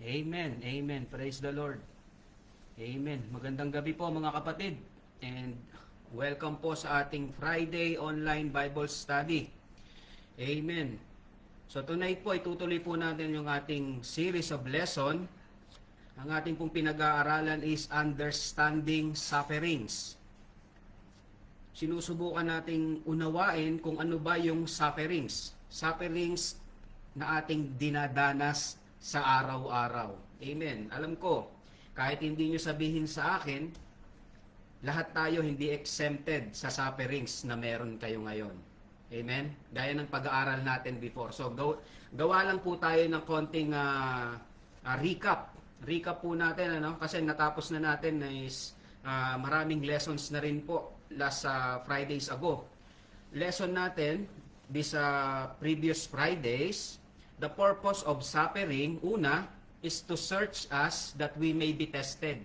Amen. Amen. Praise the Lord. Amen. Magandang gabi po mga kapatid. And welcome po sa ating Friday online Bible study. Amen. So tonight po, itutuloy po natin yung ating series of lesson. Ang ating pong pinag-aaralan is Understanding Sufferings. Sinusubukan nating unawain kung ano ba yung sufferings. Sufferings na ating dinadanas sa araw-araw. Amen. Alam ko, kahit hindi nyo sabihin sa akin, lahat tayo hindi exempted sa sufferings na meron kayo ngayon. Amen? Gaya ng pag-aaral natin before. So, gawa lang po tayo ng konting recap. Recap po natin, kasi natapos na natin is maraming lessons na rin po last Fridays ago. Lesson natin, this previous Fridays, the purpose of suffering, una, is to search us that we may be tested.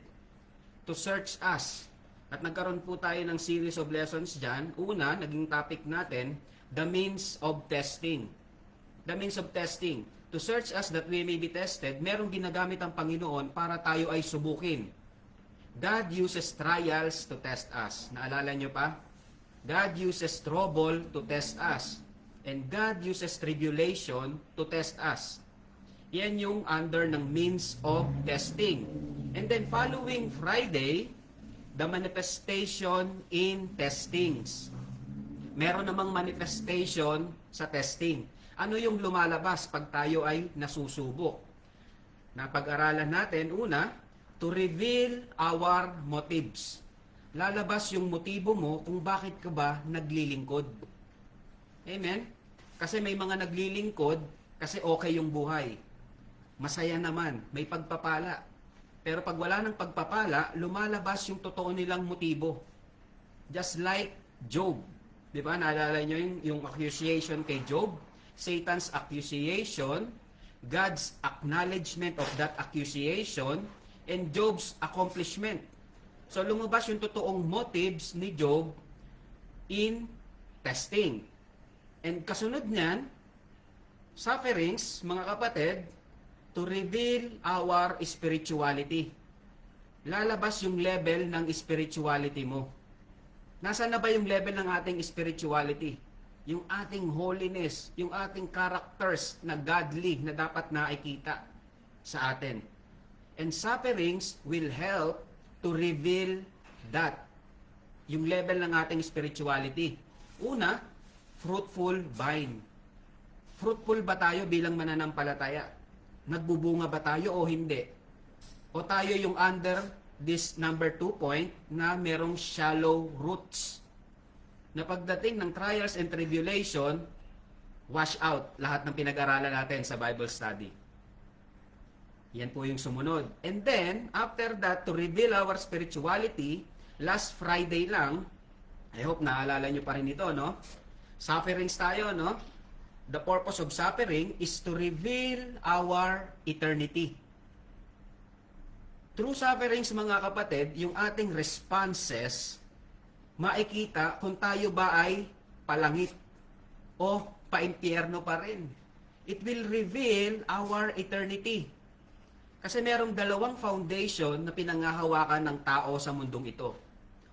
To search us. At nagkaroon po tayo ng series of lessons dyan. Una, naging topic natin, the means of testing. The means of testing. To search us that we may be tested, merong ginagamit ang Panginoon para tayo ay subukin. God uses trials to test us. Naalala nyo pa? God uses trouble to test us. And God uses tribulation to test us. Yan yung under ng means of testing. And then following Friday, the manifestation in testings. Meron namang manifestation sa testing. Ano yung lumalabas pag tayo ay nasusubok? Napag-aralan natin, una, to reveal our motives. Lalabas yung motibo mo kung bakit ka ba naglilingkod. Amen? Kasi may mga naglilingkod kasi okay yung buhay. Masaya naman, may pagpapala. Pero pag wala ng pagpapala, lumalabas yung totoo nilang motibo. Just like Job. Di ba? Naalala nyo yung accusation kay Job? Satan's accusation, God's acknowledgement of that accusation, and Job's accomplishment. So lumabas yung totoong motives ni Job in testing. And kasunod niyan, sufferings, mga kapatid, to reveal our spirituality. Lalabas yung level ng spirituality mo. Nasaan na ba yung level ng ating spirituality? Yung ating holiness, yung ating characters na godly na dapat nakikita sa atin. And sufferings will help to reveal that. Yung level ng ating spirituality. Una, fruitful vine. Fruitful ba tayo bilang mananampalataya? Nagbubunga ba tayo o hindi? O tayo yung under this number 2 point na merong shallow roots. Na pagdating ng trials and tribulation, wash out lahat ng pinag-aralan natin sa Bible study. Yan po yung sumunod. And then, after that, to reveal our spirituality, last Friday lang, I hope naalala nyo pa rin ito, no? Sufferings tayo, no? The purpose of suffering is to reveal our eternity. Through sufferings, mga kapatid, yung ating responses, makikita kung tayo ba ay palangit o paimpyerno pa rin. It will reveal our eternity. Kasi merong dalawang foundation na pinangahawakan ng tao sa mundong ito.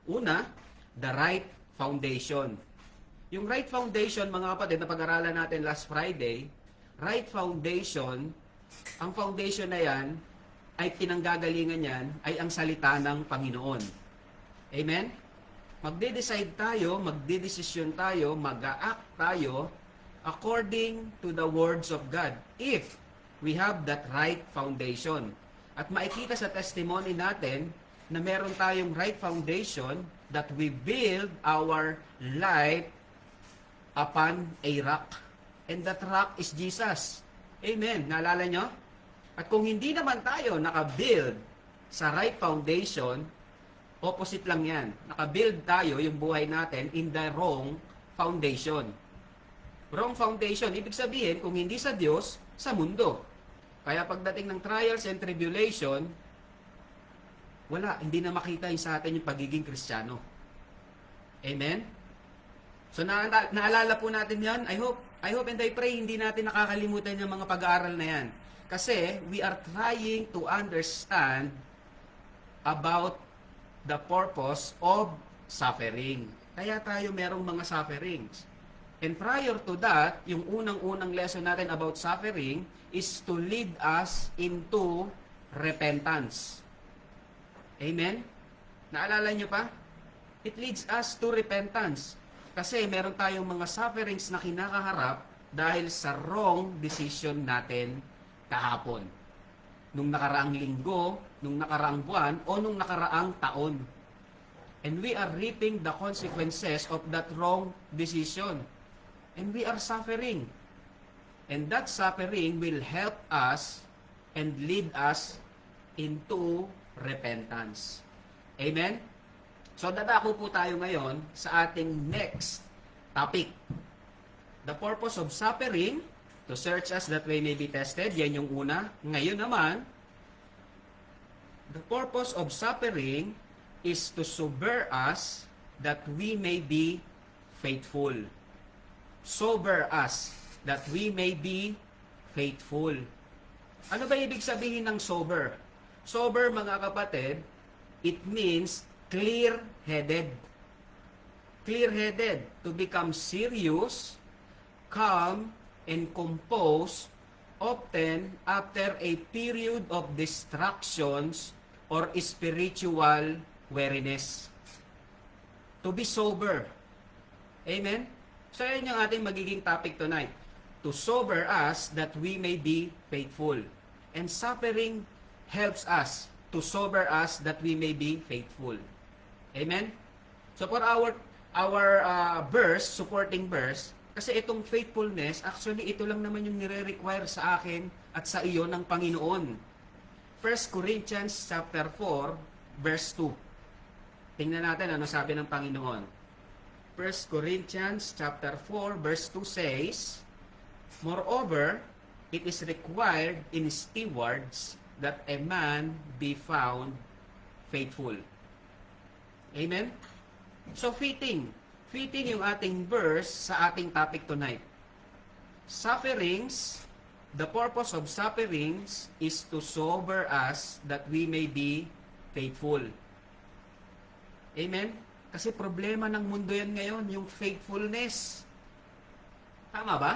Una, the right foundation. Yung right foundation, mga kapatid, na pag-aralan natin last Friday, right foundation, ang foundation na yan, ay pinanggagalingan yan, ay ang salita ng Panginoon. Amen? Magde-decide tayo, magde-desisyon tayo, mag-a-act tayo according to the words of God. If we have that right foundation. At makikita sa testimony natin na meron tayong right foundation that we build our life upon a rock. And that rock is Jesus. Amen. Naalala nyo? At kung hindi naman tayo nakabuild sa right foundation, opposite lang yan. Nakabuild tayo yung buhay natin in the wrong foundation. Wrong foundation, ibig sabihin, kung hindi sa Diyos, sa mundo. Kaya pagdating ng trials and tribulation, wala, hindi na makita yung sa atin yung pagiging Kristiyano. Amen? So naalala po natin yan. I hope and I pray hindi natin nakakalimutan yung mga pag-aaral na yan. Kasi we are trying to understand about the purpose of suffering. Kaya tayo merong mga sufferings. And prior to that, yung unang-unang lesson natin about suffering is to lead us into repentance. Amen? Naalala nyo pa? It leads us to repentance. Kasi meron tayong mga sufferings na kinakaharap dahil sa wrong decision natin kahapon. Nung nakaraang linggo, nung nakaraang buwan, o nung nakaraang taon. And we are reaping the consequences of that wrong decision. And we are suffering. And that suffering will help us and lead us into repentance. Amen? So, dadako po tayo ngayon sa ating next topic. The purpose of suffering, to search us that we may be tested. Yan yung una. Ngayon naman, the purpose of suffering is to sober us that we may be faithful. Sober us that we may be faithful. Ano ba ibig sabihin ng sober? Sober, mga kapatid, it means clear-headed. Clear-headed, to become serious, calm, and composed, often after a period of distractions or spiritual weariness. To be sober. Amen? So, yan yung ating magiging topic tonight. To sober us that we may be faithful. And suffering helps us to sober us that we may be faithful. Amen? So, for our verse, supporting verse, kasi itong faithfulness, actually, ito lang naman yung nire-require sa akin at sa iyo ng Panginoon. 1 Corinthians chapter 4, verse 2. Tingnan natin ano sabi ng Panginoon. 1 Corinthians chapter 4 verse 2 says, "Moreover, it is required in stewards that a man be found faithful." Amen? So fitting yung ating verse sa ating topic tonight. Sufferings, the purpose of sufferings is to sober us that we may be faithful. Amen? Kasi problema ng mundo yan ngayon, yung faithfulness. Tama ba?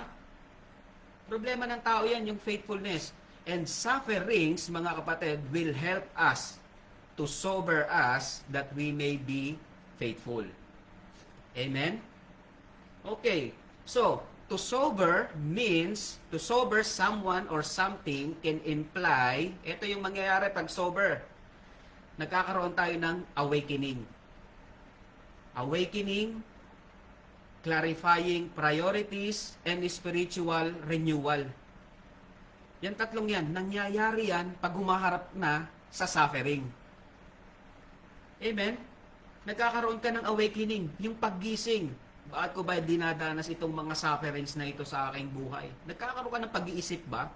Problema ng tao yan, yung faithfulness. And sufferings, mga kapatid, will help us to sober us that we may be faithful. Amen? Okay. So, to sober means, to sober someone or something can imply, ito yung mangyayari pag sober. Nagkakaroon tayo ng awakening. Awakening, clarifying priorities, and spiritual renewal. Yan tatlong yan, nangyayari yan pag humaharap na sa suffering. Amen? Nagkakaroon ka ng awakening, yung paggising. Bakit ko ba dinadanas itong mga sufferings na ito sa aking buhay? Nagkakaroon ka ng pag-iisip ba?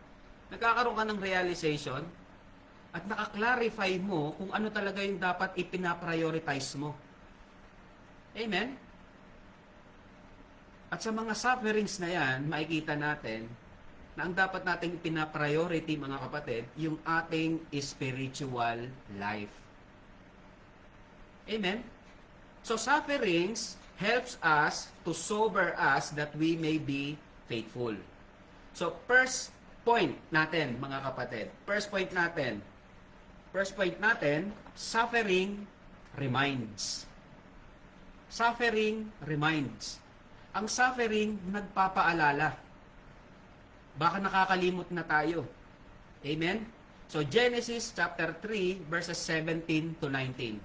Nagkakaroon ka ng realization? At nakaklarify mo kung ano talaga yung dapat ipinaprioritize mo. Amen? At sa mga sufferings na yan, makikita natin na ang dapat nating pinapriority, mga kapatid, yung ating spiritual life. Amen? So sufferings helps us to sober us that we may be faithful. So first point natin, mga kapatid. First point natin, suffering reminds. Suffering reminds. Ang suffering nagpapaalala. Baka nakakalimot na tayo. Amen? So Genesis chapter 3 verses 17 to 19.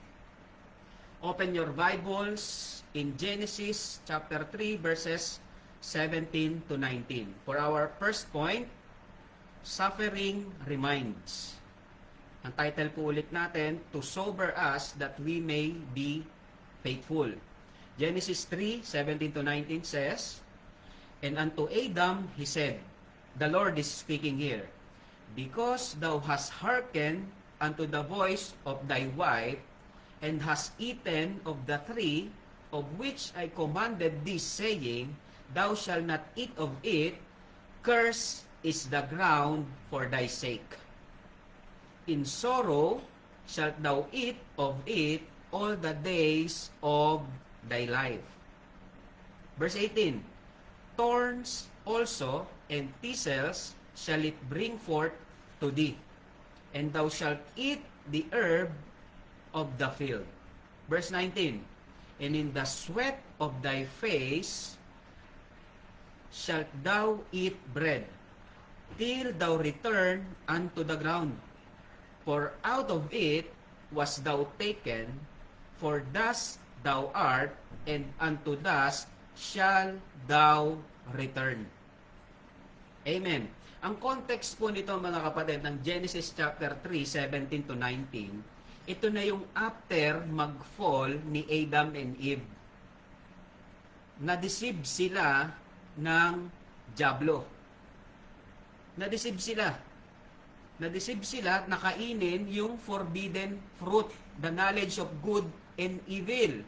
Open your Bibles in Genesis chapter 3 verses 17 to 19. For our first point, suffering reminds. Ang title po ulit natin, to sober us that we may be faithful. Genesis 3, 17 to 19 says, "And unto Adam he said," the Lord is speaking here, "Because thou hast hearkened unto the voice of thy wife, and hast eaten of the tree of which I commanded thee, saying, Thou shalt not eat of it, cursed is the ground for thy sake. In sorrow shalt thou eat of it all the days of thy life. Verse 18, thorns also and thistles shall it bring forth to thee, and thou shalt eat the herb of the field. Verse 19, and in the sweat of thy face shalt thou eat bread, till thou return unto the ground. For out of it was thou taken, for dust thou art, and unto dust shall thou return. Amen. Ang context po nito mga kapatid ng Genesis chapter 3, 17 to 19, ito na yung after mag-fall ni Adam and Eve. Na-deceive sila ng Diablo. Na-deceive sila na kainin yung forbidden fruit, the knowledge of good and evil.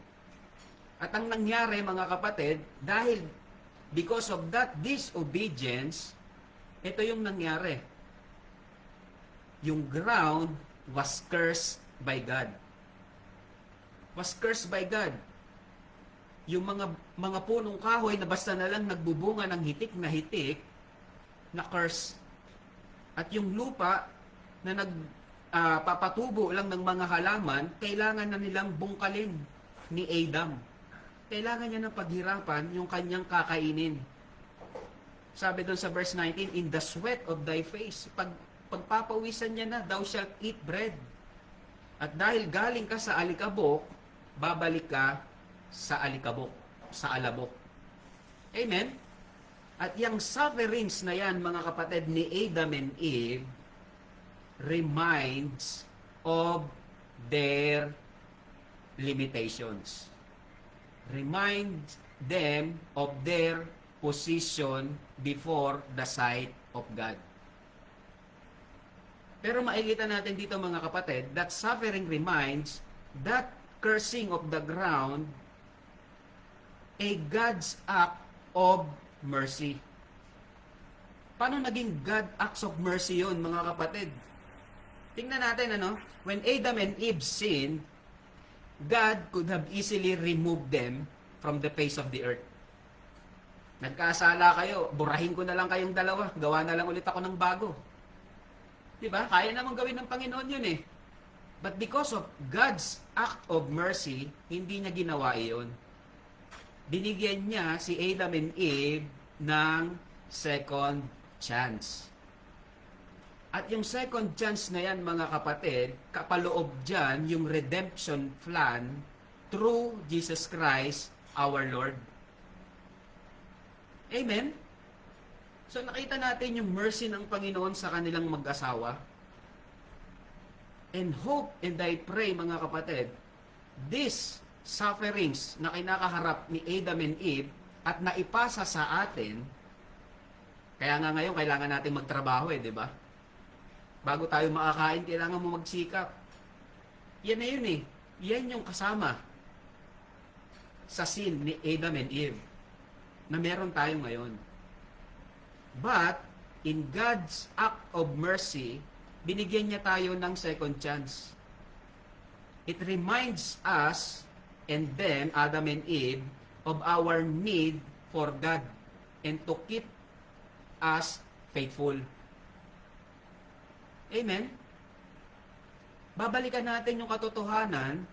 At ang nangyari mga kapatid, dahil because of that disobedience, ito yung nangyari. Yung ground was cursed by God. Was cursed by God. Yung mga punong kahoy na basta na lang nagbubunga ng hitik, na curse. At yung lupa na nagpapatubo lang ng mga halaman, kailangan na nilang bungkalin ni Adam. Kailangan niya ng paghirapan yung kanyang kakainin. Sabi doon sa verse 19, in the sweat of thy face, pagpapawisan niya na, thou shalt eat bread. At dahil galing ka sa alikabok, babalik ka sa alikabok, sa alabok. Amen? At yung sufferings na yan, mga kapatid, ni Adam and Eve, reminds of their limitations. Reminds them of their position before the sight of God. Pero makikita natin dito mga kapatid, that suffering reminds that cursing of the ground a God's act of mercy. Paano naging God acts of mercy yun, mga kapatid? Tingnan natin, when Adam and Eve sinned, God could have easily removed them from the face of the earth. Nagkasala kayo, burahin ko na lang kayong dalawa, gawa na lang ulit ako ng bago. Diba? Kaya namang gawin ng Panginoon yun eh. But because of God's act of mercy, hindi niya ginawa iyon. Binigyan niya si Adam and Eve ng second chance. At yung second chance na yan, mga kapatid, kapaloob dyan yung redemption plan through Jesus Christ, our Lord. Amen? So nakita natin yung mercy ng Panginoon sa kanilang mag-asawa. And hope and I pray, mga kapatid, this sufferings na kinakaharap ni Adam and Eve at naipasa sa atin, kaya nga ngayon kailangan natin magtrabaho di ba? Bago tayo makakain, kailangan mo magsikap. Yan na yun Yan yung kasama sa sin ni Adam and Eve na meron tayo ngayon. But, in God's act of mercy, binigyan niya tayo ng second chance. It reminds us and them, Adam and Eve, of our need for God and to keep us faithful. Amen? Babalikan natin yung katotohanan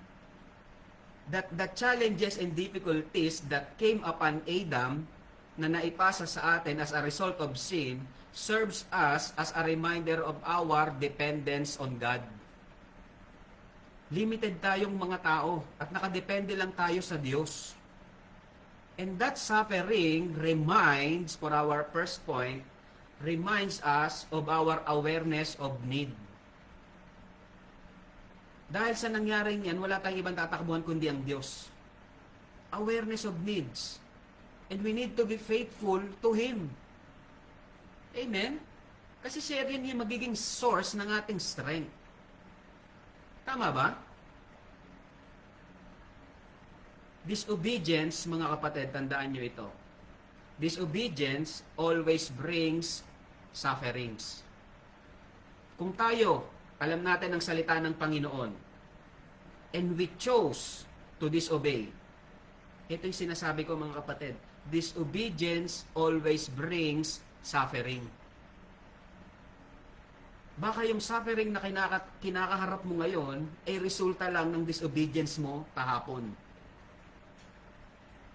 that the challenges and difficulties that came upon Adam na naipasa sa atin as a result of sin serves us as a reminder of our dependence on God. Limited tayong mga tao at nakadepende lang tayo sa Diyos. And that suffering reminds, for our first point, reminds us of our awareness of need. Dahil sa nangyaring yan, wala tayong ibang tatakbuhan kundi ang Diyos. Awareness of needs. And we need to be faithful to Him. Amen? Kasi siya rin yung magiging source ng ating strength. Tama ba? Disobedience, mga kapatid, tandaan nyo ito. Disobedience always brings sufferings. Kung tayo, alam natin ang salita ng Panginoon, and we chose to disobey, ito yung sinasabi ko mga kapatid, disobedience always brings suffering. Baka yung suffering na kinakaharap mo ngayon ay resulta lang ng disobedience mo kahapon.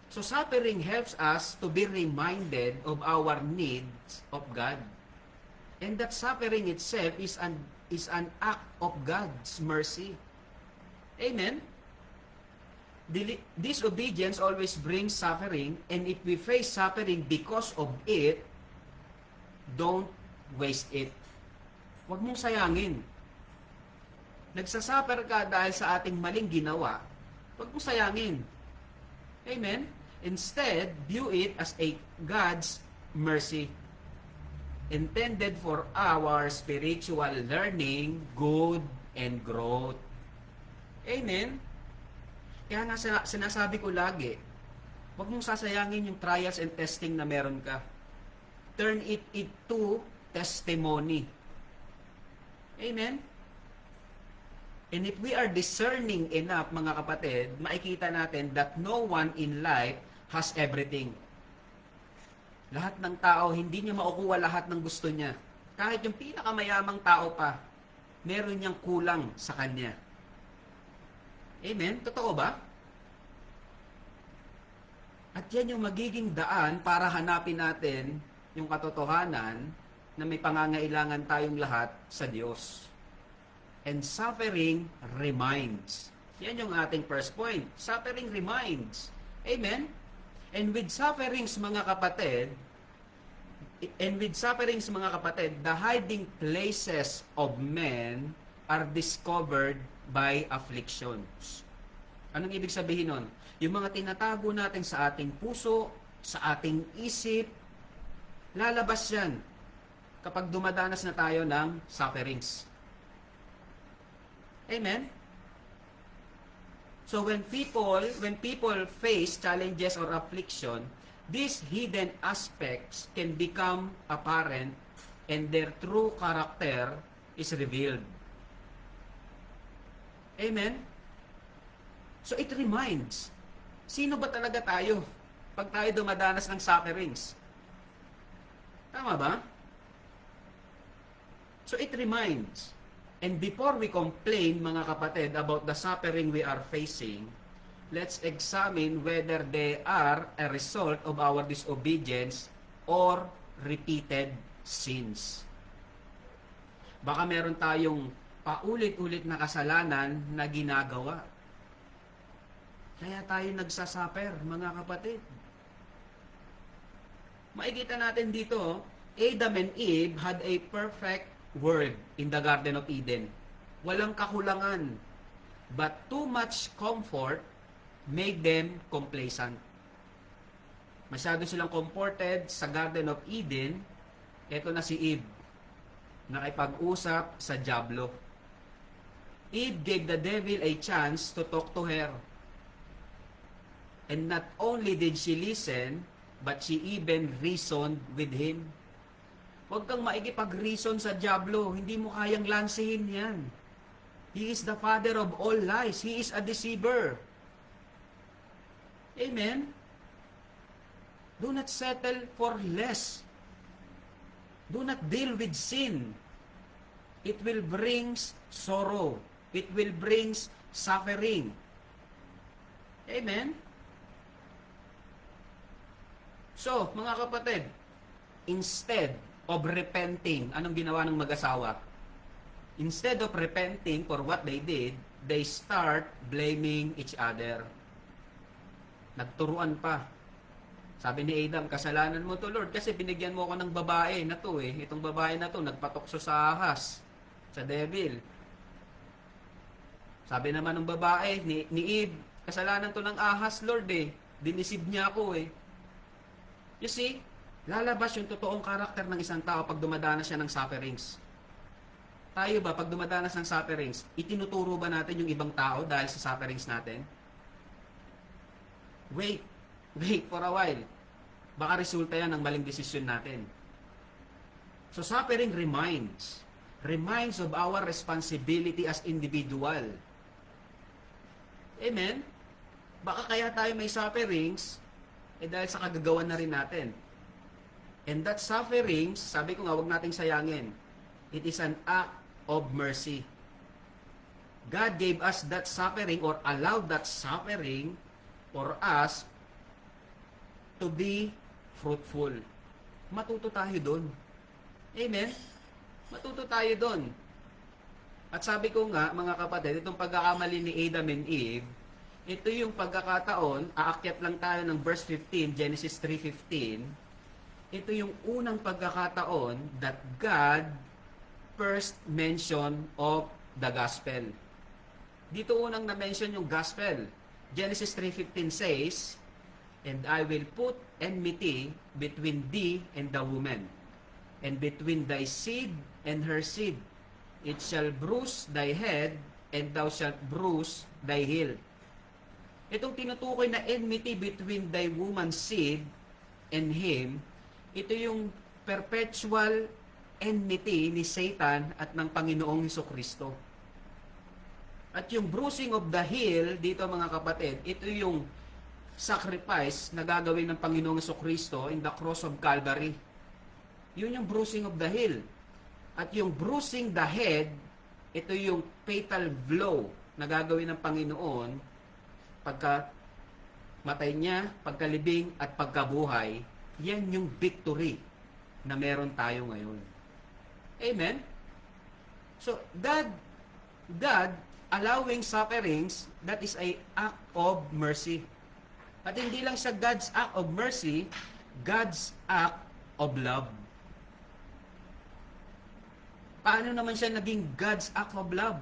So suffering helps us to be reminded of our needs of God. And that suffering itself is an act of God's mercy. Amen? Disobedience always brings suffering, and if we face suffering because of it, don't waste it. Huwag mong sayangin. Nagsasuffer ka dahil sa ating maling ginawa, huwag mong sayangin. Amen? Instead, view it as a God's mercy, intended for our spiritual learning, good, and growth. Amen? Kaya nga sinasabi ko lagi, huwag mong sasayangin yung trials and testing na meron ka. Turn it into testimony. Amen? And if we are discerning enough, mga kapatid, makikita natin that no one in life has everything. Lahat ng tao, hindi niya makukuha lahat ng gusto niya. Kahit yung pinakamayamang tao pa, meron niyang kulang sa kanya. Amen? Totoo ba? At yan yung magiging daan para hanapin natin yung katotohanan na may pangangailangan tayong lahat sa Diyos. And suffering reminds. Yan yung ating first point. Suffering reminds. Amen? And with sufferings, mga kapatid, the hiding places of men are discovered by afflictions. Anong ibig sabihin nun? Yung mga tinatago natin sa ating puso, sa ating isip, lalabas yan kapag dumadanas na tayo ng sufferings. Amen? So when people face challenges or affliction, these hidden aspects can become apparent and their true character is revealed. Amen? So it reminds, sino ba talaga tayo pag tayo dumadanas ng sufferings? Tama ba? So it reminds. And before we complain, mga kapatid, about the suffering we are facing, let's examine whether they are a result of our disobedience or repeated sins. Baka meron tayong paulit-ulit na kasalanan na ginagawa. Kaya tayo nagsasuffer, mga kapatid. Makikita natin dito, Adam and Eve had a perfect world in the Garden of Eden. Walang kakulangan. But too much comfort made them complacent. Masyado silang comforted sa Garden of Eden. Ito na si Eve. Nakipag-usap sa diablo. Eve gave the devil a chance to talk to her. And not only did she listen, but she even reasoned with him. Huwag kang maikipag-reason sa diablo. Hindi mo kayang lansihin yan. He is the father of all lies. He is a deceiver. Amen? Do not settle for less. Do not deal with sin. It will bring sorrow. It will bring suffering. Amen? So, mga kapatid, instead of repenting, anong ginawa ng mag-asawa? Instead of repenting for what they did, they start blaming each other. Nagturuan pa. Sabi ni Adam, kasalanan mo to, Lord, kasi binigyan mo ako ng babae na to eh. Itong babae na to, nagpatokso sa ahas, sa devil. Sabi naman ng babae, ni Eve, kasalanan to ng ahas, Lord eh. Dinisib niya ako eh. You see, lalabas yung totoong karakter ng isang tao pag dumadanas siya ng sufferings. Tayo ba, pag dumadanas ng sufferings, itinuturo ba natin yung ibang tao dahil sa sufferings natin? Wait for a while. Baka resulta yan ng maling desisyon natin. So suffering reminds of our responsibility as individual. Amen? Baka kaya tayo may sufferings, dahil sa kagagawan na rin natin. And that sufferings, sabi ko nga, huwag nating sayangin. It is an act of mercy. God gave us that suffering or allowed that suffering for us to be fruitful. Matuto tayo doon. Amen? Matuto tayo doon. At sabi ko nga, mga kapatid, itong pagkakamali ni Adam and Eve, ito yung pagkakataon, aakyat lang tayo ng verse 15, Genesis 3:15. Ito yung unang pagkakataon that God first mention of the gospel. Dito unang na-mention yung gospel. Genesis 3:15 says, "And I will put enmity between thee and the woman, and between thy seed and her seed. It shall bruise thy head, and thou shalt bruise thy heel." Itong tinutukoy na enmity between thy woman's seed and him, ito yung perpetual enmity ni Satan at ng Panginoong Hesukristo. At yung bruising of the heel, dito mga kapatid, ito yung sacrifice na gagawin ng Panginoong Hesukristo in the cross of Calvary. Yun yung bruising of the heel. At yung bruising the head, ito yung fatal blow na gagawin ng Panginoon pagka matay niya, pagkalibing at pagkabuhay. Yan yung victory na meron tayo ngayon. Amen? So, God allowing sufferings, that is a act of mercy. At hindi lang sa God's act of mercy, God's act of love. Paano naman siya naging God's act of love?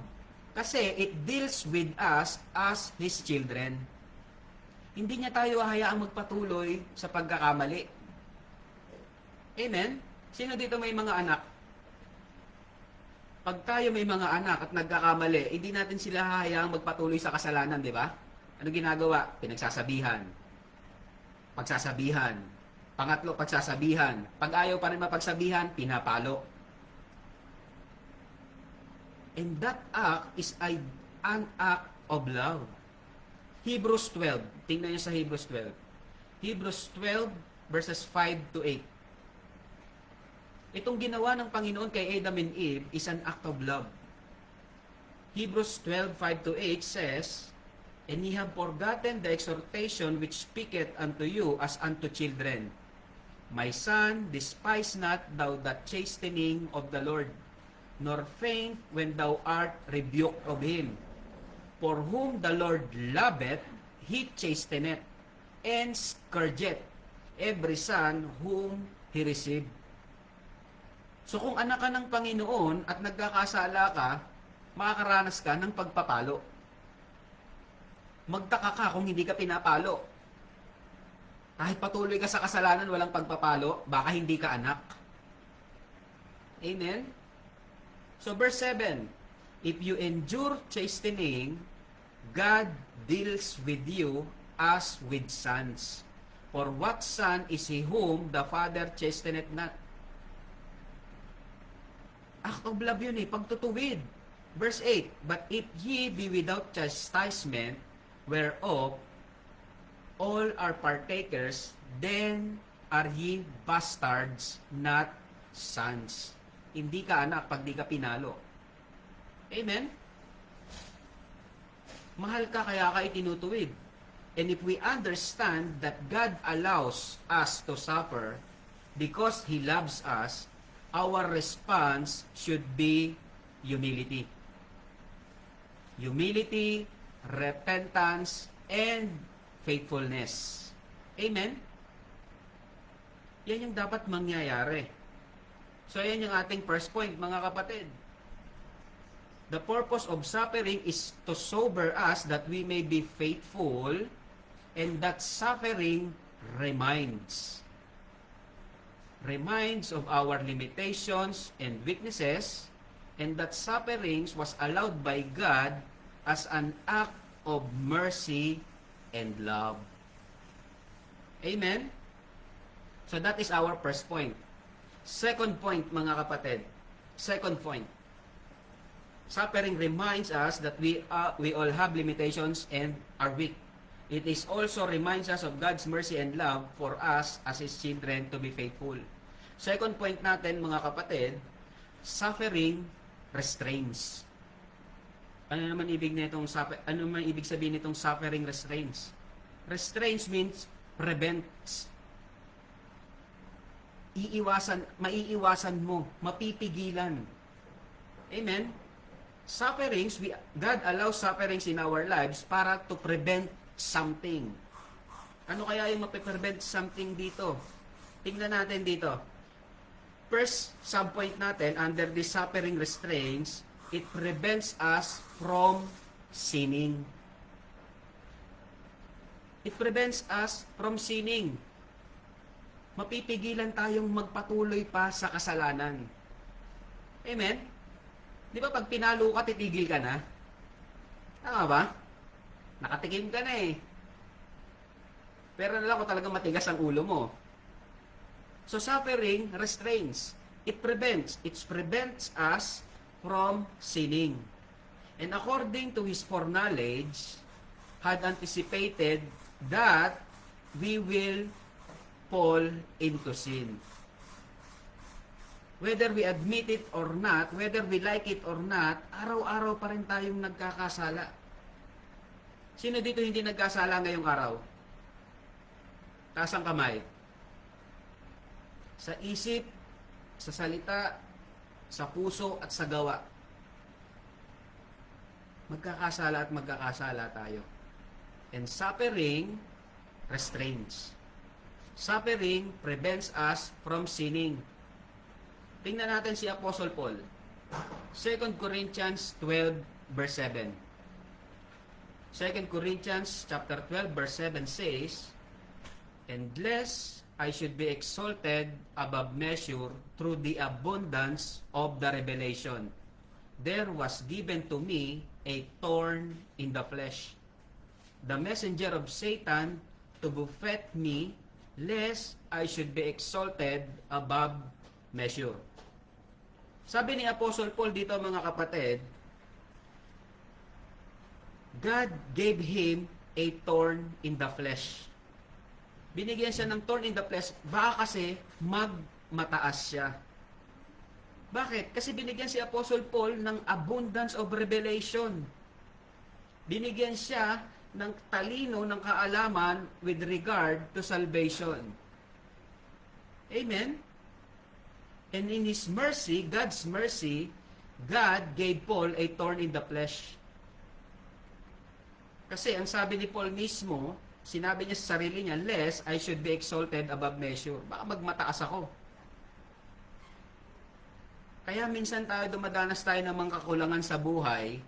Kasi it deals with us as His children. Hindi niya tayo hayaang magpatuloy sa pagkakamali. Amen? Sino dito may mga anak? Pag tayo may mga anak at nagkakamali, hindi natin sila hayaang magpatuloy sa kasalanan, di ba? Ano ginagawa? Pinagsasabihan. Pagsasabihan. Pangatlo, pagsasabihan. Pag ayaw pa rin mapagsabihan, pinapalo. And that act is an act of love. Hebrews 12. Tingnan niyo sa Hebrews 12. Hebrews 12 verses 5 to 8. Itong ginawa ng Panginoon kay Adam and Eve is an act of love. Hebrews 12, 5 to 8 says, "And ye have forgotten the exhortation which speaketh unto you as unto children. My son, despise not thou the chastening of the Lord, nor faint when thou art rebuked of him. For whom the Lord loveth, he chasteneth, and scourgeth every son whom he received." So kung anak ka ng Panginoon at nagkakasala ka, makakaranas ka ng pagpapalo. Magtaka ka kung hindi ka pinapalo. Kahit patuloy ka sa kasalanan, walang pagpapalo, baka hindi ka anak. Amen? So verse 7, "If you endure chastening, God deals with you as with sons. For what son is he whom the father chasteneth not?" Act of love yun pagtutuwid. Verse 8, "But if ye be without chastisement, whereof all are partakers, then are ye bastards, not sons." Hindi ka anak pag di ka pinalo. Amen? Mahal ka kaya ka itinutuwid. And if we understand that God allows us to suffer because He loves us, our response should be humility. Humility, repentance, and faithfulness. Amen? Yan yung dapat mangyayari. So, yan yung ating first point, mga kapatid. The purpose of suffering is to sober us that we may be faithful, and that suffering reminds of our limitations and weaknesses, and that sufferings was allowed by God as an act of mercy and love. Amen? So that is our first point. Second point, mga kapatid. Second point. Suffering reminds us that we all have limitations and are weak. It is also reminds us of God's mercy and love for us as His children to be faithful. Second point natin, mga kapatid, suffering restrains. Ano naman ibig sabihin nitong suffering restrains? Restrains means prevents. Maiiwasan mo, mapipigilan. Amen? Sufferings, God allows sufferings in our lives para to prevent something. Ano kaya yung mapiprevent something dito? Tingnan natin dito. First subpoint natin, under the suffering restraints, it prevents us from sinning. It prevents us from sinning. Mapipigilan tayong magpatuloy pa sa kasalanan. Amen? Di ba pag pinalo ka, titigil ka na? Tama ba? Nakatikim ka na eh. Pero na lang kung talagang matigas ang ulo mo. So suffering restrains. It prevents us from sinning. And according to His foreknowledge, had anticipated that we will fall into sin. Whether we admit it or not, whether we like it or not, araw-araw pa rin tayong nagkakasala. Sino dito hindi nagkasala ngayong araw? Taas ang kamay. Sa isip, sa salita, sa puso at sa gawa. Magkakasala at magkakasala tayo. And suffering restrains. Suffering prevents us from sinning. Tingnan natin si Apostle Paul. 2 Corinthians 12 verse 7. 2 Corinthians chapter 12 verse 7 says, "And lest I should be exalted above measure through the abundance of the revelation, there was given to me a thorn in the flesh, the messenger of Satan to buffet me, lest I should be exalted above measure." Sabi ni Apostle Paul dito, mga kapatid, God gave him a thorn in the flesh. Binigyan siya ng thorn in the flesh, baka kasi magmataas siya. Bakit? Kasi binigyan si Apostle Paul ng abundance of revelation. Binigyan siya ng talino, ng kaalaman with regard to salvation. Amen? And in His mercy, God's mercy, God gave Paul a thorn in the flesh. Kasi ang sabi ni Paul mismo, sinabi niya sa sarili niya, lest I should be exalted above measure. Baka magmataas ako. Kaya minsan dumadanas tayo ng mga kakulangan sa buhay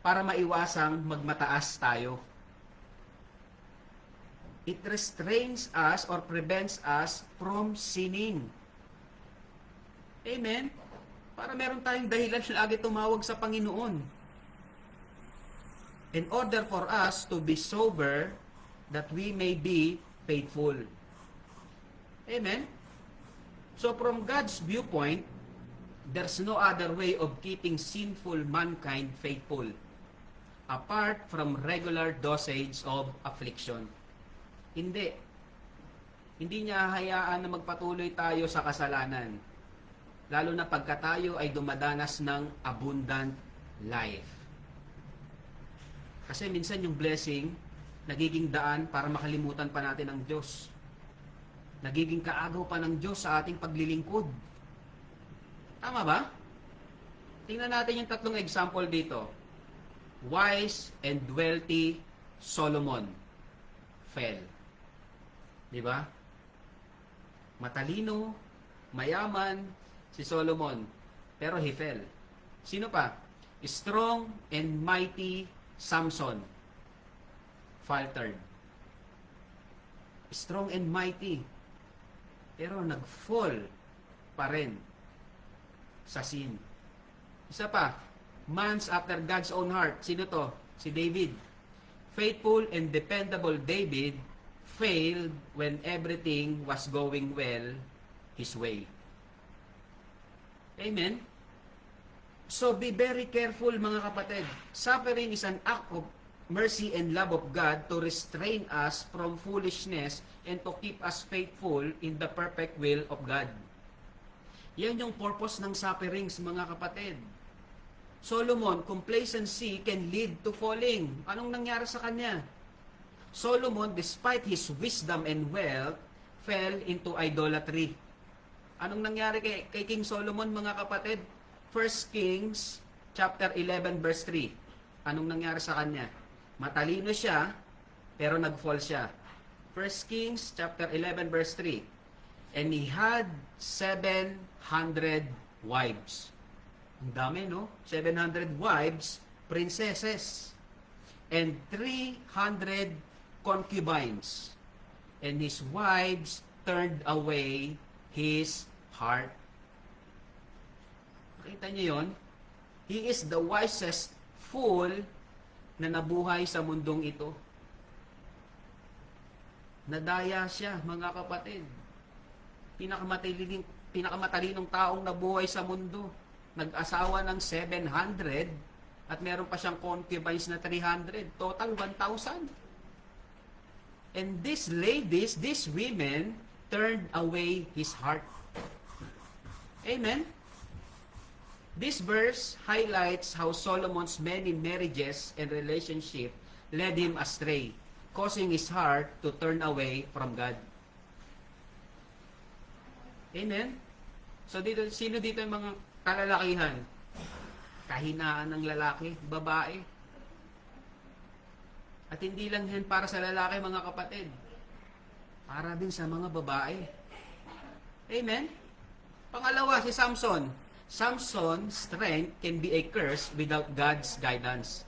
para maiwasang magmataas tayo. It restrains us or prevents us from sinning. Amen? Para meron tayong dahilan lagi tumawag sa Panginoon. In order for us to be sober, that we may be faithful. Amen? So from God's viewpoint, there's no other way of keeping sinful mankind faithful apart from regular dosage of affliction. Hindi. Hindi niya hayaan na magpatuloy tayo sa kasalanan. Lalo na pagka tayo ay dumadanas ng abundant life. Kasi minsan yung blessing, nagiging daan para makalimutan pa natin ang Diyos. Nagiging kaagaw pa ng Diyos sa ating paglilingkod. Tama ba? Tingnan natin yung tatlong example dito. Wise and wealthy Solomon fell. Di ba? Matalino, mayaman, si Solomon, pero he fell. Sino pa? Strong and mighty Samson faltered. Strong and mighty, pero nag-fall pa rin sa sin. Isa pa, man's after God's own heart. Sino to? Si David. Faithful and dependable David failed when everything was going well his way. Amen? So be very careful mga kapatid. Suffering is an act of mercy and love of God to restrain us from foolishness and to keep us faithful in the perfect will of God. Yan yung purpose ng sufferings mga kapatid. Solomon, complacency can lead to falling. Anong nangyari sa kanya? Solomon, despite his wisdom and wealth, fell into idolatry. Anong nangyari kay King Solomon mga kapatid? 1 Kings chapter 11 verse 3. Anong nangyari sa kanya? Matalino siya, pero nag-fall siya. 1 Kings chapter 11 verse 3. And he had 700 wives. Ang dami, no? 700 wives, princesses. And 300 concubines. And his wives turned away his heart. Nakita niyo yon? He is the wisest fool na nabuhay sa mundong ito. Nadaya siya, mga kapatid. Pinakamatalinong taong nabuhay sa mundo. Nag-asawa ng 700 at meron pa siyang concubines na 300. Total 1,000. And these ladies, these women, turned away his heart. Amen? This verse highlights how Solomon's many marriages and relationships led him astray, causing his heart to turn away from God. Amen? So dito, sino dito yung mga kalalakihan? Kahinaan ng lalaki, babae. At hindi lang yan para sa lalaki, mga kapatid. Para din sa mga babae. Amen? Pangalawa, si Samson. Samson's strength can be a curse without God's guidance.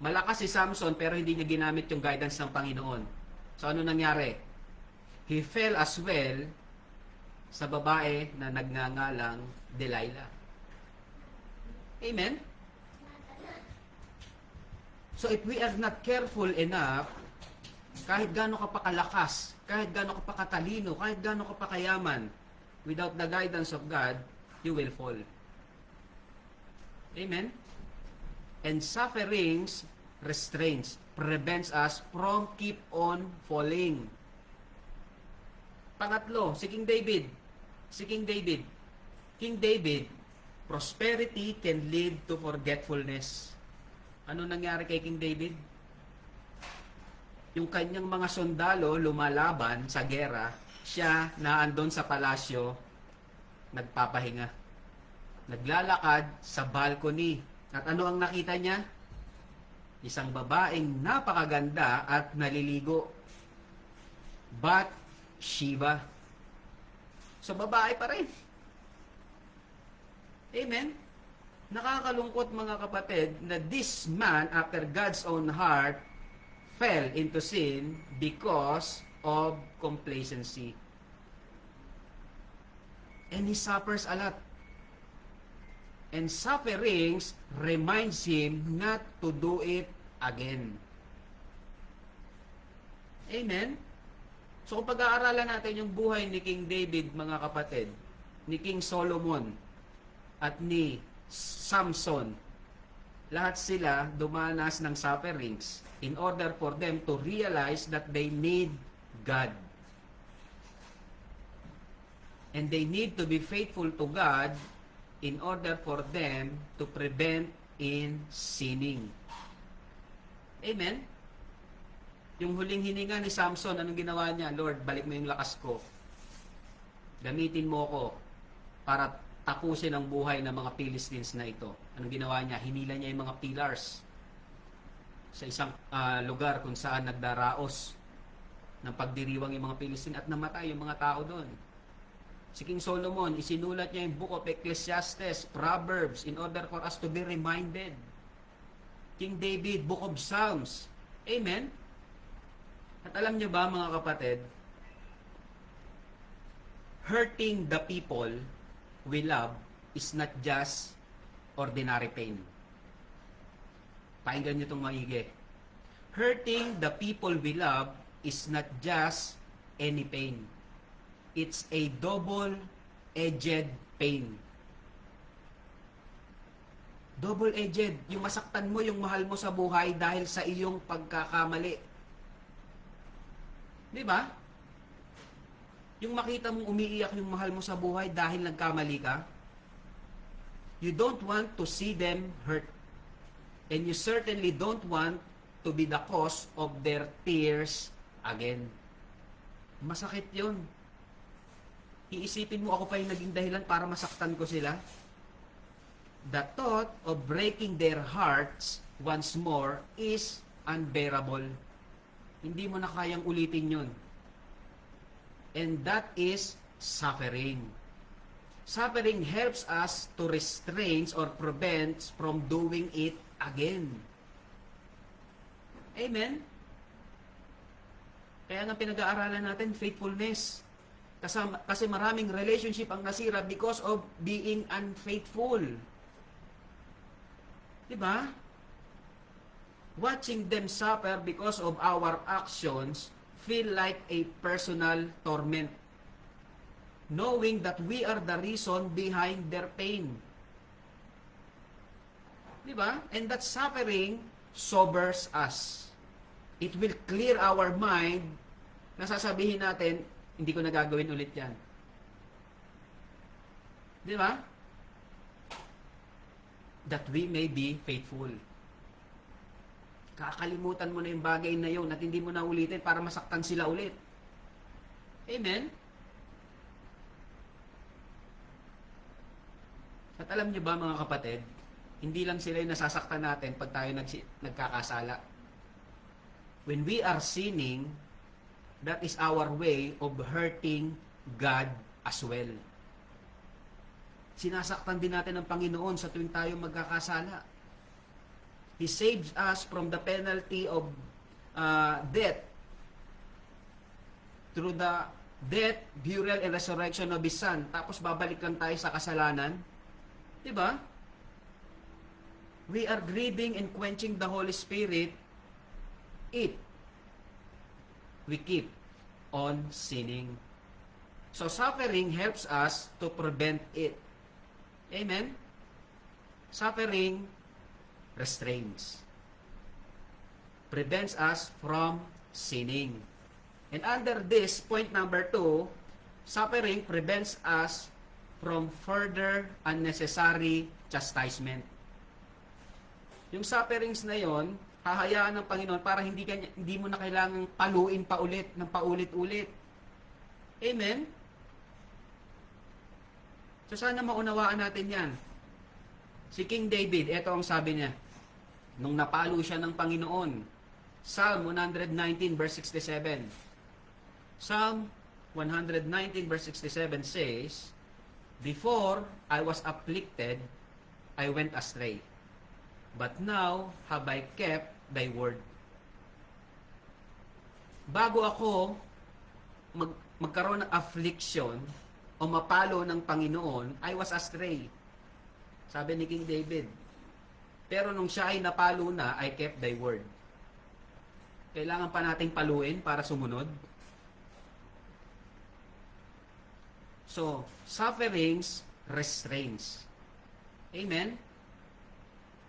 Malakas si Samson pero hindi niya ginamit yung guidance ng Panginoon. So ano nangyari? He fell as well sa babae na nagngangalang Delilah. Amen? So if we are not careful enough, kahit gaano ka pa kalakas, kahit gaano ka pa katalino, kahit gaano ka pa kayaman, without the guidance of God, you will fall. Amen? And sufferings restrains, prevents us from keep on falling. Pangatlo, si King David. King David, prosperity can lead to forgetfulness. Ano nangyari kay King David? Yung kanyang mga sundalo lumalaban sa gera, siya na andon sa palasyo, nagpapahinga. Naglalakad sa balcony. At ano ang nakita niya? Isang babaeng napakaganda at naliligo. Bathsheba. So babae pa rin. Amen? Nakakalungkot mga kapatid na this man after God's own heart fell into sin because of complacency. And he suffers a lot. And sufferings reminds him not to do it again. Amen? So kung pag-aaralan natin yung buhay ni King David, mga kapatid, ni King Solomon, at ni Samson, lahat sila dumanas ng sufferings in order for them to realize that they need God. And they need to be faithful to God in order for them to prevent in sinning. Amen? Yung huling hininga ni Samson, anong ginawa niya? Lord, balik mo yung lakas ko. Gamitin mo ko para tapusin ang buhay ng mga Philistines na ito. Anong ginawa niya? Hinila niya yung mga pillars sa isang lugar kung saan nagdaraos ng pagdiriwang yung mga Philistines at namatay yung mga tao doon. Si King Solomon, isinulat niya yung Book of Ecclesiastes, Proverbs, in order for us to be reminded. King David, Book of Psalms. Amen? At alam niyo ba, mga kapatid, hurting the people we love is not just ordinary pain. Pakinggan niyo itong maigi. Hurting the people we love is not just any pain. It's a double-edged pain. Double-edged. Yung masaktan mo yung mahal mo sa buhay dahil sa iyong pagkakamali. Di ba? Yung makita mong umiiyak yung mahal mo sa buhay dahil nagkamali ka. You don't want to see them hurt. And you certainly don't want to be the cause of their tears again. Masakit yun. Iisipin mo ako pa yung naging dahilan para masaktan ko sila. The thought of breaking their hearts once more is unbearable. Hindi mo na kayang ulitin yun. And that is suffering. Suffering helps us to restrain or prevent from doing it again. Amen? Kaya nga pinag-aaralan natin, faithfulness. Kasi maraming relationship ang nasira because of being unfaithful. Diba? Watching them suffer because of our actions feel like a personal torment. Knowing that we are the reason behind their pain. Diba? And that suffering sobers us. It will clear our mind na sasabihin natin, hindi ko na gagawin ulit yan. Diba? That we may be faithful. Kakalimutan mo na yung bagay na yun at hindi mo na ulitin para masaktan sila ulit. Amen? At alam niyo ba mga kapatid, hindi lang sila yung nasasaktan natin pag tayo nagkakasala. When we are sinning, that is our way of hurting God as well. Sinasaktan din natin ang Panginoon sa tuwing tayo magkakasala. He saves us from the penalty of death through the death, burial, and resurrection of His Son. Tapos babalik lang tayo sa kasalanan. Diba? We are grieving and quenching the Holy Spirit. We keep on sinning. So suffering helps us to prevent it. Amen? Suffering restrains. Prevents us from sinning. And under this, point number 2, suffering prevents us from further unnecessary chastisement. Yung sufferings na yon, hahayaan ng Panginoon para hindi mo na kailangang paluin pa ulit ng paulit-ulit. Amen? So sana maunawaan natin yan. Si King David, ito ang sabi niya, nung napalo siya ng Panginoon. Psalm 119 verse 67. Psalm 119 verse 67 says, "Before I was afflicted, I went astray. But now have I kept thy word." Bago ako magkaroon ng affliction o mapalo ng Panginoon, I was astray. Sabi ni King David. Pero nung siya ay napalo na, I kept thy word. Kailangan pa nating paluin para sumunod. So, sufferings restrains. Amen?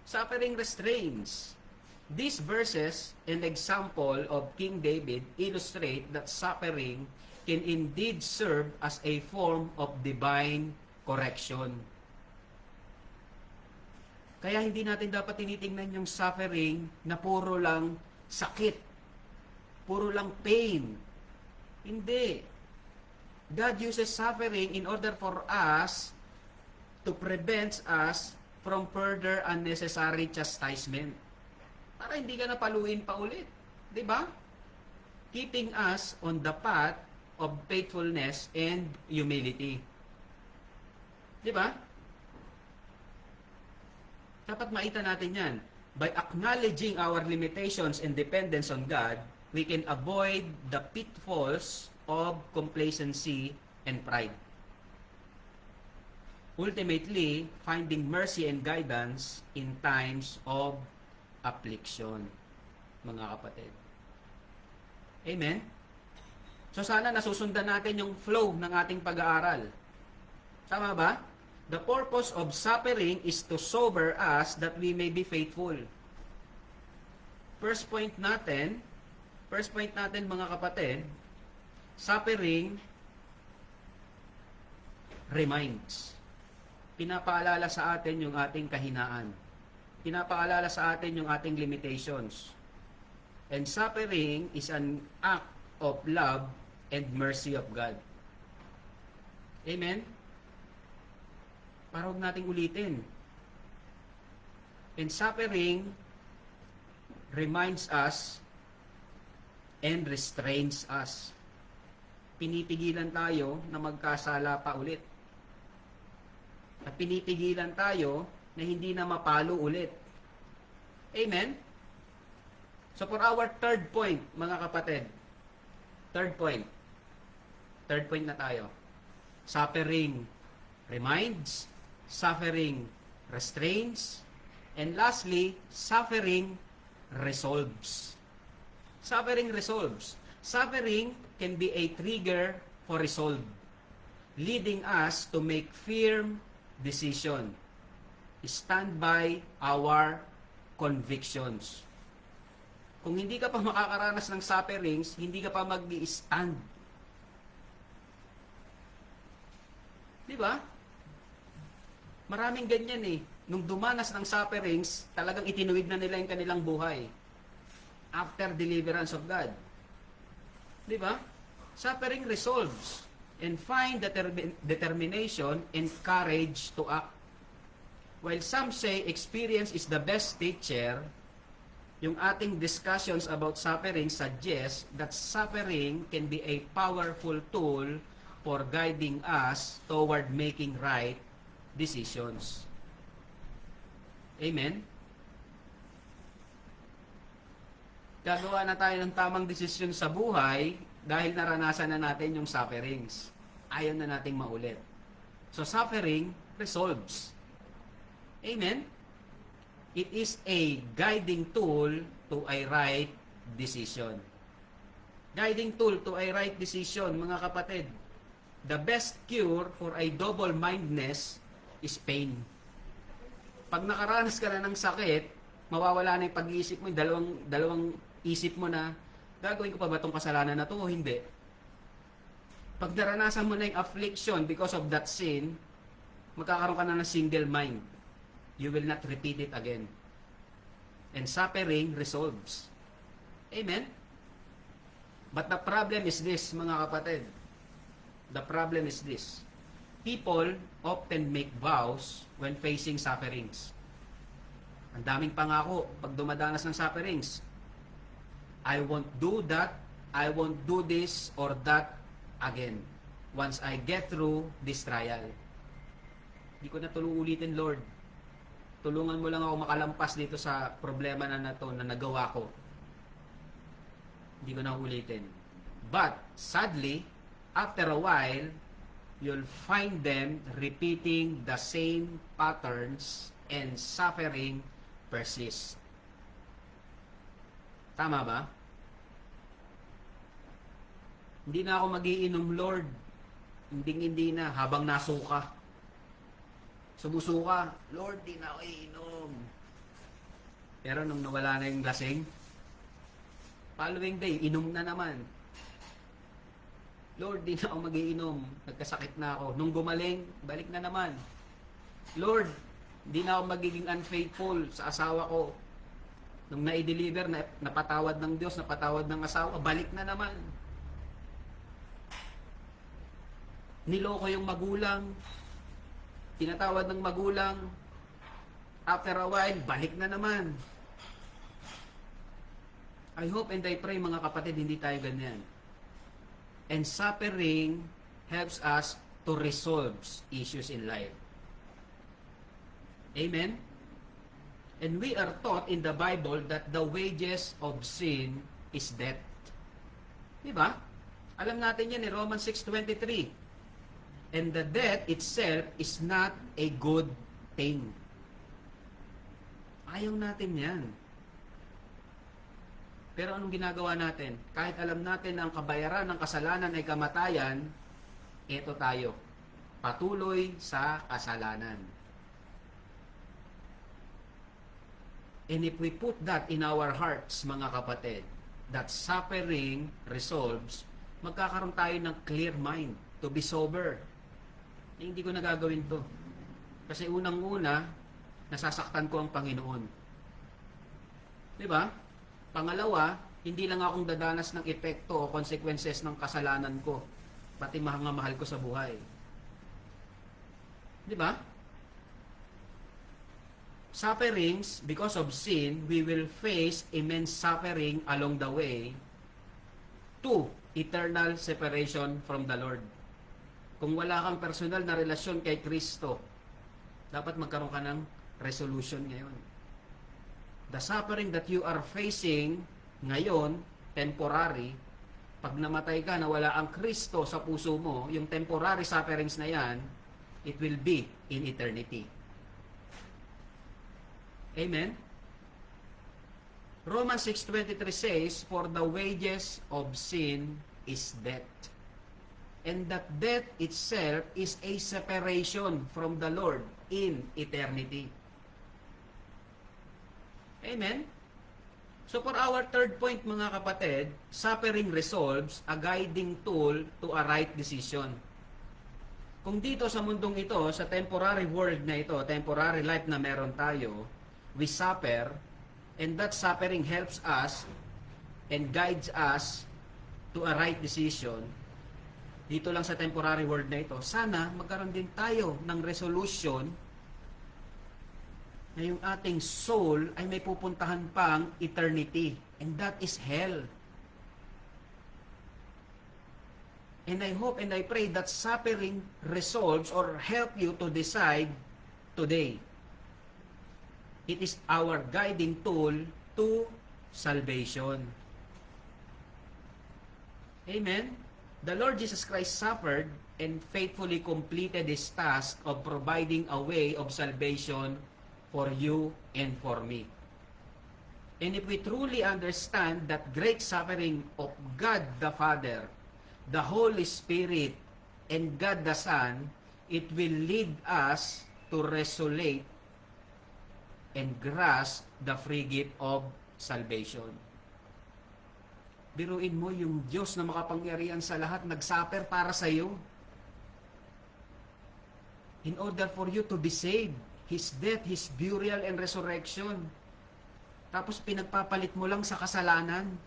Suffering restrains. These verses and example of King David illustrate that suffering can indeed serve as a form of divine correction. Kaya hindi natin dapat tinitingnan yung suffering na puro lang sakit, puro lang pain. Hindi. God uses suffering in order for us to prevent us from further unnecessary chastisement. Para hindi ka napaluin pa ulit. Diba? Keeping us on the path of faithfulness and humility. Diba? Dapat maita natin yan. By acknowledging our limitations and dependence on God, we can avoid the pitfalls of complacency and pride. Ultimately, finding mercy and guidance in times of affliction, mga kapatid. Amen? So sana nasusundan natin yung flow ng ating pag-aaral. Tama ba? The purpose of suffering is to sober us that we may be faithful. First point natin mga kapatid, suffering reminds. Pinapaalala sa atin yung ating kahinaan. Pinapaalala sa atin yung ating limitations. And suffering is an act of love and mercy of God. Amen? Para huwag nating ulitin. And suffering reminds us and restrains us. Pinipigilan tayo na magkasala pa ulit. At pinipigilan tayo na hindi na mapalo ulit. Amen? So for our third point, mga kapatid, third point na tayo. Suffering reminds, suffering restrains, and lastly, suffering resolves. Suffering resolves. Suffering can be a trigger for resolve, leading us to make firm decision. Stand by our convictions. Kung hindi ka pa makakaranas ng sufferings, hindi ka pa mag-i-stand. Di ba? Maraming ganyan eh. Nung dumanas ng sufferings, talagang itinuwid na nila yung kanilang buhay. After deliverance of God. Di ba? Suffering resolves and find determination and courage to act. While some say experience is the best teacher, yung ating discussions about suffering suggest that suffering can be a powerful tool for guiding us toward making right decisions. Amen? Gagawa na tayo ng tamang desisyon sa buhay dahil naranasan na natin yung sufferings. Ayaw na nating maulit. So suffering resolves. Amen? It is a guiding tool to a right decision. Guiding tool to a right decision, mga kapatid. The best cure for a double-mindedness is pain. Pag nakaranas ka na ng sakit, mawawala na yung pag-iisip mo, yung dalawang isip mo na, gagawin ko pa ba itong kasalanan na to o hindi? Pag naranasan mo na yung affliction because of that sin, magkakaroon ka na ng single mind. You will not repeat it again. And suffering resolves. Amen? But the problem is this, mga kapatid. The problem is this. People often make vows when facing sufferings. Ang daming pangako pag dumadanas ng sufferings. I won't do that, I won't do this or that again once I get through this trial. Hindi ko na ulitin, Lord. Tulungan mo lang ako makalampas dito sa problema na to na nagawa ko. Hindi ko na ulitin. But, sadly, after a while, you'll find them repeating the same patterns and suffering persist. Tama ba? Hindi na ako magiinom, Lord. Hindi na, habang nasuka. Sumusuka, Lord, di na ako iinom. Pero nung nawala na yung lasing, following day, inom na naman. Lord, di na ako magiinom. Nagkasakit na ako. Nung gumaling, balik na naman. Lord, di na ako magiging unfaithful sa asawa ko. Nung na-deliver, napatawad ng Diyos, napatawad ng asawa, balik na naman. Niloko yung magulang, tinatawad ng magulang, after a while, balik na naman. I hope and I pray, mga kapatid, hindi tayo ganyan. And suffering helps us to resolve issues in life. Amen? And we are taught in the Bible that the wages of sin is death. Diba? Alam natin yan in Romans 6:23. And the death itself is not a good thing. Ayaw natin yan. Pero anong ginagawa natin? Kahit alam natin na ang kabayaran ng kasalanan ay kamatayan, eto tayo. patuloy sa kasalanan. And if we put that in our hearts, mga kapatid, that suffering resolves, magkakaroon tayo ng clear mind to be sober. Hindi ko na gagawin to. Kasi unang-una, nasasaktan ko ang Panginoon. Di ba? Pangalawa, hindi lang akong dadanas ng epekto o consequences ng kasalanan ko, pati mga mahal ko sa buhay. Di ba? Sufferings, because of sin, we will face immense suffering along the way to eternal separation from the Lord. Kung wala kang personal na relasyon kay Kristo, dapat magkaroon ka ng resolution ngayon. The suffering that you are facing ngayon, temporary, pag namatay ka na wala ang Kristo sa puso mo, yung temporary sufferings na yan, it will be in eternity. Amen? Romans 6:23 says, "For the wages of sin is death. And that death itself is a separation from the Lord in eternity." Amen? So for our third point, mga kapatid, suffering resolves a guiding tool to a right decision. Kung dito sa mundong ito, sa temporary world na ito, temporary life na meron tayo, we suffer, and that suffering helps us and guides us to a right decision. Dito lang sa temporary world na ito, sana magkaroon din tayo ng resolution na yung ating soul ay may pupuntahan pang eternity, and that is hell. And I hope and I pray that suffering resolves or help you to decide today. It is our guiding tool to salvation. Amen? The Lord Jesus Christ suffered and faithfully completed His task of providing a way of salvation for you and for me. And if we truly understand that great suffering of God the Father, the Holy Spirit, and God the Son, it will lead us to resolve and grasp the free gift of salvation. Biruin mo yung Diyos na makapangyarihan sa lahat nagsuffer para sa iyo. In order for you to be saved, His death, His burial, and resurrection. Tapos pinagpapalit mo lang sa kasalanan.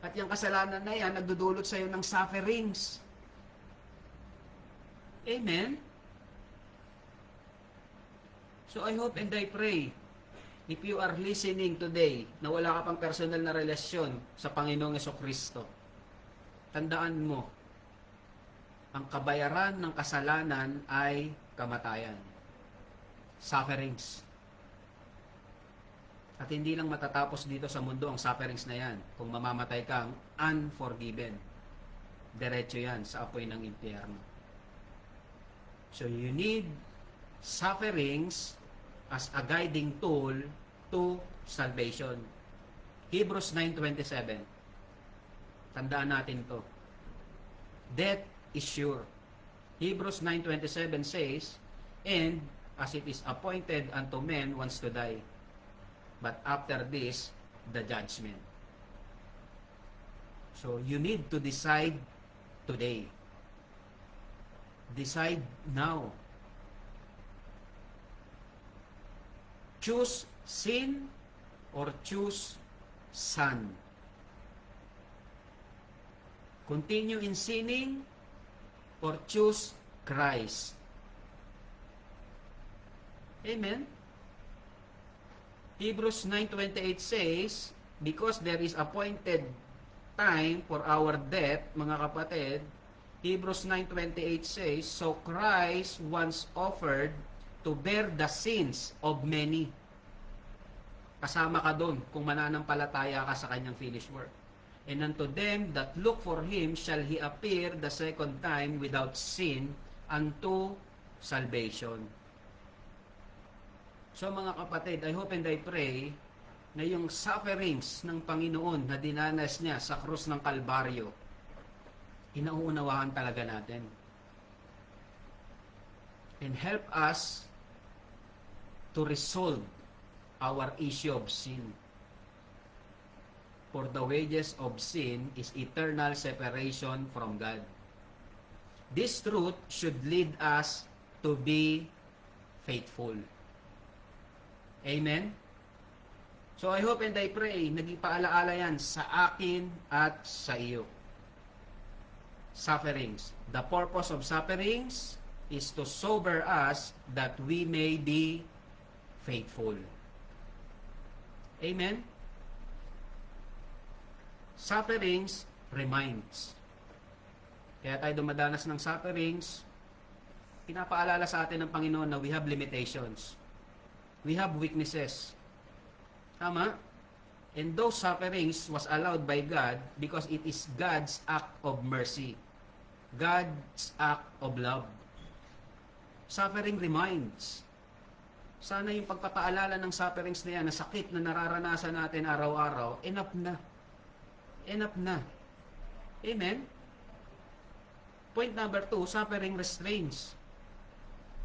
At yung kasalanan na yan, nagdudulot sa iyo ng sufferings. Amen? So I hope and I pray, if you are listening today, na wala ka pang personal na relasyon sa Panginoong Jesucristo, tandaan mo, ang kabayaran ng kasalanan ay kamatayan. Sufferings. At hindi lang matatapos dito sa mundo ang sufferings na yan. Kung mamamatay kang unforgiven, diretso yan sa apoy ng impyerno. So you need sufferings as a guiding tool to salvation. Hebrews 9:27. Tandaan natin to. Death is sure. Hebrews 9:27 says, "And as it is appointed unto men once to die, but after this, the judgment." So you need to decide today. Decide now. Choose sin or choose son. Continue in sinning or choose Christ. Amen? Hebrews 9:28 says, "Because there is appointed time for our death," mga kapatid, Hebrews 9:28 says, "So Christ once offered to bear the sins of many." Kasama ka doon kung mananampalataya ka sa kanyang finished work. "And unto them that look for Him shall He appear the second time without sin unto salvation." So mga kapatid, I hope and I pray na yung sufferings ng Panginoon na dinanas niya sa krus ng Kalbaryo, inauunawaan talaga natin. and help us to resolve our issue of sin. For the wages of sin is eternal separation from God. This truth should lead us to be faithful. Amen? So I hope and I pray, naging paalaala yan sa akin at sa iyo. Sufferings. The purpose of sufferings is to sober us that we may be faithful. Amen? Sufferings reminds. Kaya tayo dumadanas ng sufferings, pinapaalala sa atin ng Panginoon na we have limitations. We have weaknesses. Tama? And those sufferings was allowed by God because it is God's act of mercy. God's act of love. Suffering reminds. Sana yung pagpapaalala ng sufferings na yan, na sakit na nararanasan natin araw-araw, enough na. Enough na. Amen? Point number 2, suffering restraints.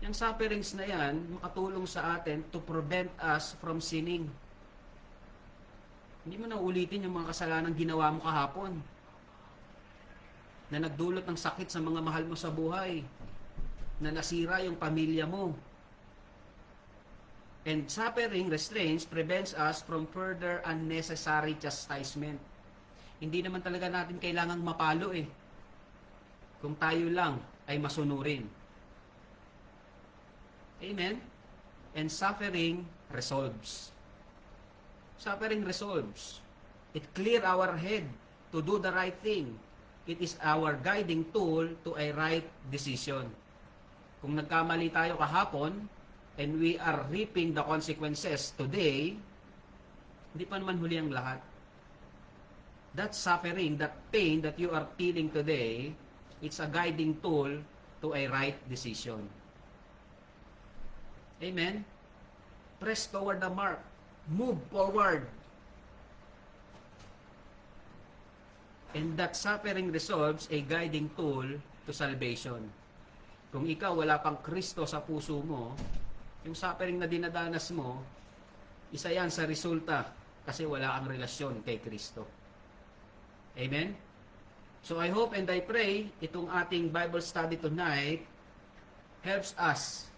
Yung sufferings na yan, makatulong sa atin to prevent us from sinning. Hindi mo na ulitin yung mga kasalanan ginawa mo kahapon na nagdulot ng sakit sa mga mahal mo sa buhay, na nasira yung pamilya mo. And suffering restraints prevents us from further unnecessary chastisement. Hindi naman talaga natin kailangang mapalo kung tayo lang ay masunurin. Amen? And suffering resolves. Suffering resolves. It clear our head to do the right thing. It is our guiding tool to a right decision. Kung nagkamali tayo kahapon, and we are reaping the consequences today, hindi pa naman huli ang lahat. That suffering, that pain that you are feeling today, it's a guiding tool to a right decision. Amen? Press toward the mark. Move forward. And that suffering resolves a guiding tool to salvation. Kung ikaw wala pang Kristo sa puso mo, yung suffering na dinadanas mo, isa yan sa resulta kasi wala kang relasyon kay Kristo. Amen? So I hope and I pray itong ating Bible study tonight helps us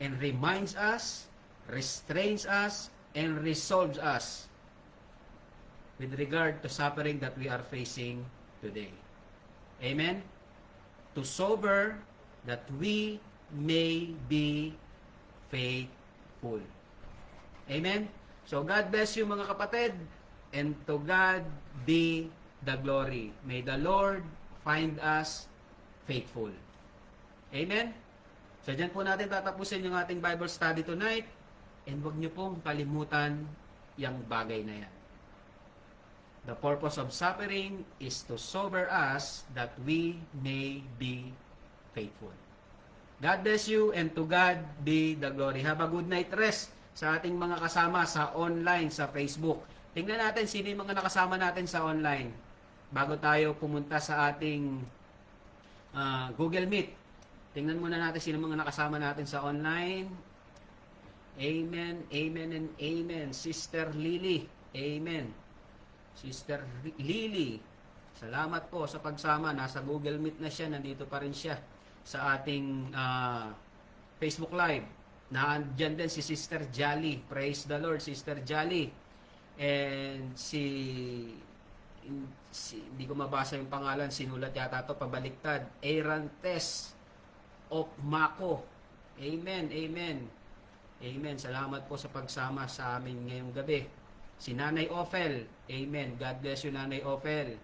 and reminds us, restrains us, and resolves us with regard to suffering that we are facing today. Amen? To sober that we may be faithful. Amen? So God bless you mga kapatid, and to God be the glory. May the Lord find us faithful. Amen? So dyan po natin tatapusin yung ating Bible study tonight, and huwag niyo pong kalimutan yung bagay na yan. The purpose of suffering is to sober us that we may be faithful. God bless you, and to God be the glory. Have a good night rest sa ating mga kasama sa online, sa Facebook. Tingnan natin sino yung mga nakasama natin sa online bago tayo pumunta sa ating Google Meet. Tingnan muna natin sino mga nakasama natin sa online. Amen, amen, and amen. Sister Lily, amen. Sister Lily, salamat po sa pagsama. Nasa Google Meet na siya, nandito pa rin siya sa ating Facebook Live. Nandiyan din si Sister Jolly. Praise the Lord, Sister Jolly. And hindi ko mabasa yung pangalan, sinulat yata to pabaliktad. Arantes of Mako. Amen, amen. Amen. Salamat po sa pagsama sa amin ngayong gabi. Si Nanay Ophel. Amen. God bless you, Nanay Ophel.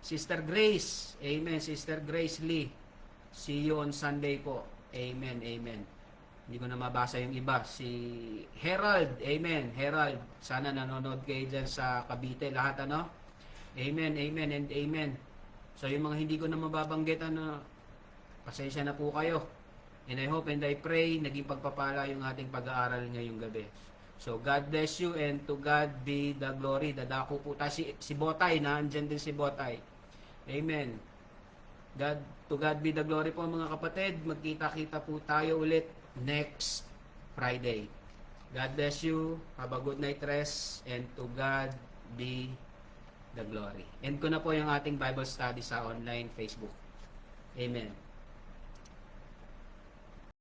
Sister Grace. Amen. Sister Grace Lee. See you on Sunday po. Amen, amen. Hindi ko na mabasa yung iba. Si Herald. Amen. Herald. Sana nanonood kayo dyan sa Cavite. Lahat Amen, amen, and amen. So yung mga hindi ko na mababanggit, pasensya na po kayo. And I hope and I pray naging pagpapala yung ating pag-aaral ngayong gabi. So God bless you, and to God be the glory. Dadako po tayo si Botay, naandyan din si Botay. Amen. To God be the glory po mga kapatid. Magkita-kita po tayo ulit next Friday. God bless you. Have a good night rest. And to God be the glory. End ko na po yung ating Bible study sa online Facebook. Amen.